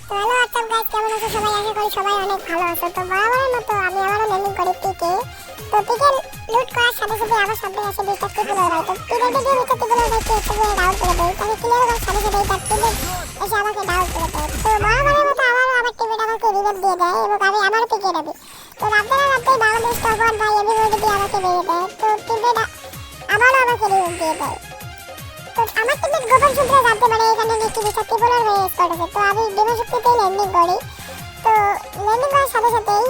তো hello WhatsApp guys, কেমন আছো সবাই? আশা করি সবাই অনেক ভালো আছো। তো বরাবরের মতো আমি আবারও ল্যান্ডিং করি পিকে। তো পিকে লুট করার সাথে সাথে আমার সামনে আসে দুইটা টিপুলার ভাই। তো পিকে যদি দুইটা টিপুলার ভাইকে একটু করে ডাউট করে দেয়, তাহলে ক্লিয়ার করার সাথে সাথে এই টিপে এসে আমাকে ডাউট করে দেয়। তো বরাবরের মতো আমার টিপেটা আমাকে রিভাইভ দিয়ে দেয় এবং আমি আমার পিকে যাবি। তো রাতে বাংলাদেশ টপার ভাই এভিবডি দিয়ে আমাকে দিয়ে দেয়। তো টিপেটা আবারও আমাকে রিভাইভ দিয়ে দেয়। তো আমার টিমমেট গোপন সূত্রে জানতে পারে এখানে নাকি দুইটা টিপুলার ভাই স্কোয়াড আছে। তো আমি বিমাশক্তিতে ল্যান্ডিং করি। তো ল্যান্ডিং করার সাথে সাথেই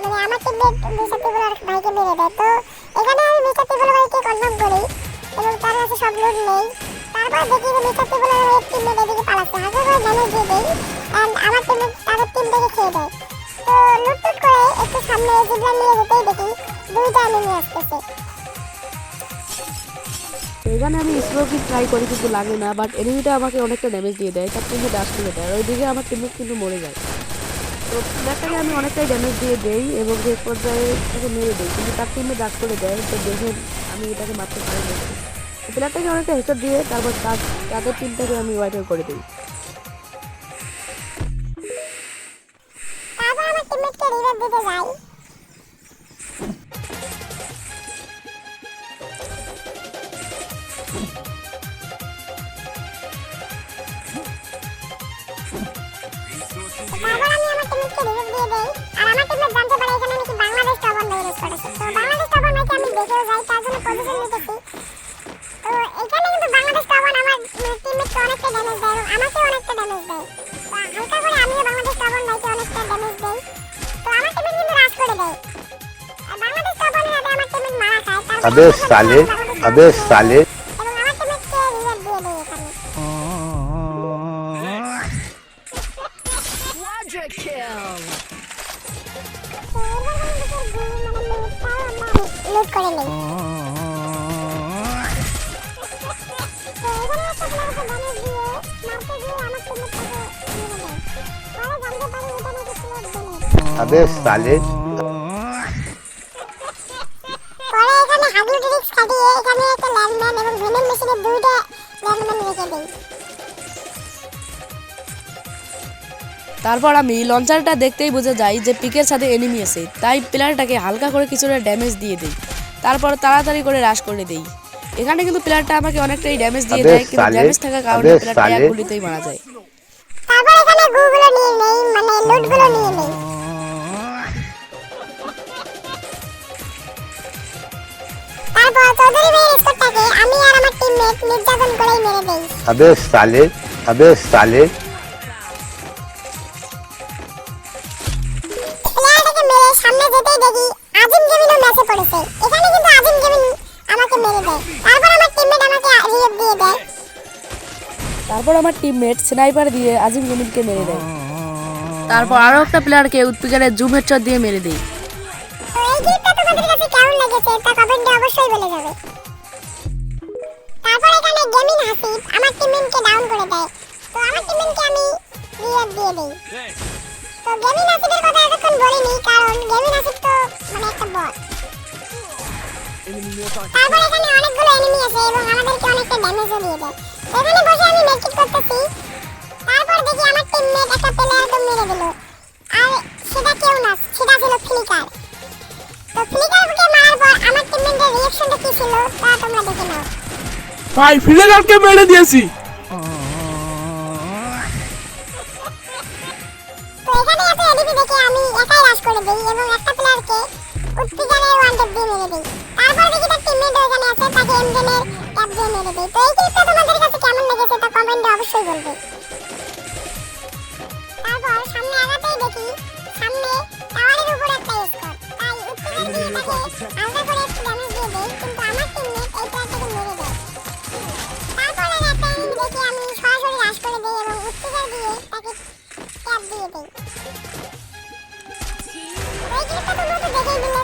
মানে আমার টিমমেট দুইটা টিপুলার ভাইকে মেরে দেয়। তো এখানে আমি দুইটা টিপুলার ভাইকে কনফার্ম করি এবং তার কাছে সব লুট নেই। তারপর দেখি যে দুইটা টিপুলার ভাইয়ের টিমমেট এদিকে পালাচ্ছে, হালকা করে ড্যামেজ দিয়ে দেয় অ্যান্ড আমার টিমমেট তাদের টিম থেকে খেয়ে দেয়। তো লুট করে একটু সামনে জিবলার নিয়ে যেতেই দেখি দুইটা এনিমি আসতেছে। এখানে আমি স্মোকি ট্রাই করি কিন্তু লাগে না, বাট এনিমিটা আমাকে অনেকটা ড্যামেজ দিয়ে দেয়, তার টিমে ডাশ করে দেয়, ওইদিকে আমার টিমমেট কিন্তু মরে যায়। তো প্লেয়ারটাকে আমি অনেকটাই ড্যামেজ দিয়ে দেই এবং যে পর্যায়ে তাকে মেরে দিই, কিন্তু তার টিমে ডাশ করে দেয়। তো দেখে আমি এটাকে মারতে পারি না, প্লেয়ারটাকে অনেকটা হেডশট দিয়ে তারপর তাদের টিমটাকে আমি ওয়াইড করে দিই। তারপর আমার টিমমেটকে রিভাইভ দিতে যাই। তারপর আমি আমার টিমমেটকে রিভাইভ দিয়ে দেই আর আমার টিমমেট জানতে পারে এখানে নাকি বাংলাদেশ টপার ভাই স্কোয়াড আছে। তো বাংলাদেশ টপার ভাইকে আমি দেখেও যাই, তার জন্য পজিশন নিতেছি। তো এখানে কিন্তু বাংলাদেশ টপার আমার টিমমেটকে অনেকটা ড্যামেজ দেয় এবং আমাকেও অনেকটা ড্যামেজ দেয়। তো হালকা করে আমিও বাংলাদেশ টপার ভাইকে অনেকটা ড্যামেজ দেই। তো আমার টিমমেট কিন্তু রাশ করে দেয় আর বাংলাদেশ টপারের হাতে আমার টিমমেট মারা খায়। अबे साले अबे साले এবং আমার টিমমেটকে রিভাইভ দিয়ে দেয় এখানে। Quadra kill! তো এবার লুট করে নেই। তো এখানে একটা প্লেয়ারকে ড্যামেজ দিয়ে মারতে গিয়ে আমার টিমমেটটাকে মেরে দেয়। পরে জানতে পারি এটা নাকি প্লেয়ার ড্যামেজ। अबे साले পরে এখানে হাগলু ট্রিক্স খাটিয়ে এখানে একটা ল্যান্ডম্যান এবং ভেনম মেশিনের দুইটা ল্যান্ডম্যান রেখে দেই। তারপর আমি লঞ্চারটা দেখতেই বুঝে যাই যে পিকের সাথে এনিমি আছে, তাই প্লেয়ারটাকে হালকা করে কিছুটা ড্যামেজ দিয়ে দিই, তারপর তাড়াতাড়ি করে রাশ করে দেই। এখানে কিন্তু প্লেয়ারটা আমাকে অনেকটাই ড্যামেজ দিয়ে দেয়, কিন্তু ড্যামেজ থাকার কারণে প্লেয়ারটা এক গুলিতেই মারা যায়। তারপর এখানে গুগুলো নিয়ে নেই, মানে লুটগুলো নিয়ে নেই। তারপর চৌধুরী ভাইয়ের স্কোরটাকে আমি আর আমার টিমমেট নির্যাতন করেই মেরে দেই। अबे साले अबे साले প্লেয়ারটাকে মেরে সামনে যেতেই দেখি আজিম গেমিনও ম্যাচে পড়েছে। এখানে কিন্তু আজিম গেমিন আমাকে মেরে দেয়। তারপর আমার টিমমেট আমাকে রিভাইভ দিয়ে দেয়। তারপর আমার টিমমেট স্নাইপার দিয়ে আজিম গেমিনকে মেরে দেয়। তারপর আরো একটা প্লেয়ারকে উৎপিকারের জুম হেডশট দিয়ে মেরে দেয়। তো এই ক্লিপটা তোমাদের কাছে কেমন লেগেছে তা কমেন্টে অবশ্যই বলে যাবে। তারপর এখানে গেমিং হাসিব আমার টিমমেটকে ডাউন করে দেয়। তো আমার টিমমেটকে আমি রিভাইভ দিয়ে দেই। তো গেমিং হাসিবের কথা এতক্ষণ বলিনি, কারণ গেমিং হাসিব তো মানে একটা বট। তারপর এখানে অনেকগুলো এনিমি আছে এবং আমাদেরকে অনেকটা ড্যামেজও দিয়ে দেয়। তো এখানে বসে আমি মেকিট করতেছি। তারপর দেখি আমার টিমমেট একটা প্লেয়ারকে মেরে দিল আর সেটা কেউ না, সেটা ছিল ফ্লিকার। তো ফ্লিকারকে মারার পর আমার টিমমেটের রিঅ্যাকশনটা কি ছিল তা তোমরা দেখে নাও। ভাই ফিলেগারকে মেরে দিয়েছি। তো এখানে এত এডিপি দেখে আমি একাই রাশ করে দেই এবং একটা প্লেয়ারকে উৎপিকারের ওয়ানটেপ দিয়ে মেরে দেই। তারপর দেখি তার টিমমেট ওখানে আছে, তাকে এমজেনের ট্যাপ দিয়ে মেরে দেই। তো এই ক্লিপটা তোমাদের কাছে কেমন লেগেছে তা কমেন্টে অবশ্যই বলবে। তারপর সামনে আগাতেই দেখি সামনে টাওয়ারের উপর একটা স্কোর, তাই উৎপিকার দিয়ে তাকে আলাদা করে একটু ড্যামেজ দিয়ে দেই, কিন্তু আমার টিমমেট এই প্লেয়ারটাকে মেরে দেয়। তারপর একটা এনিমি দেখে আমি সরাসরি রাশ করে দেই এবং উৎপিকার দিয়ে তাকে ট্যাপ দিয়ে দেই। এই ক্লিপটা তোমরা তো দেখেই দিলে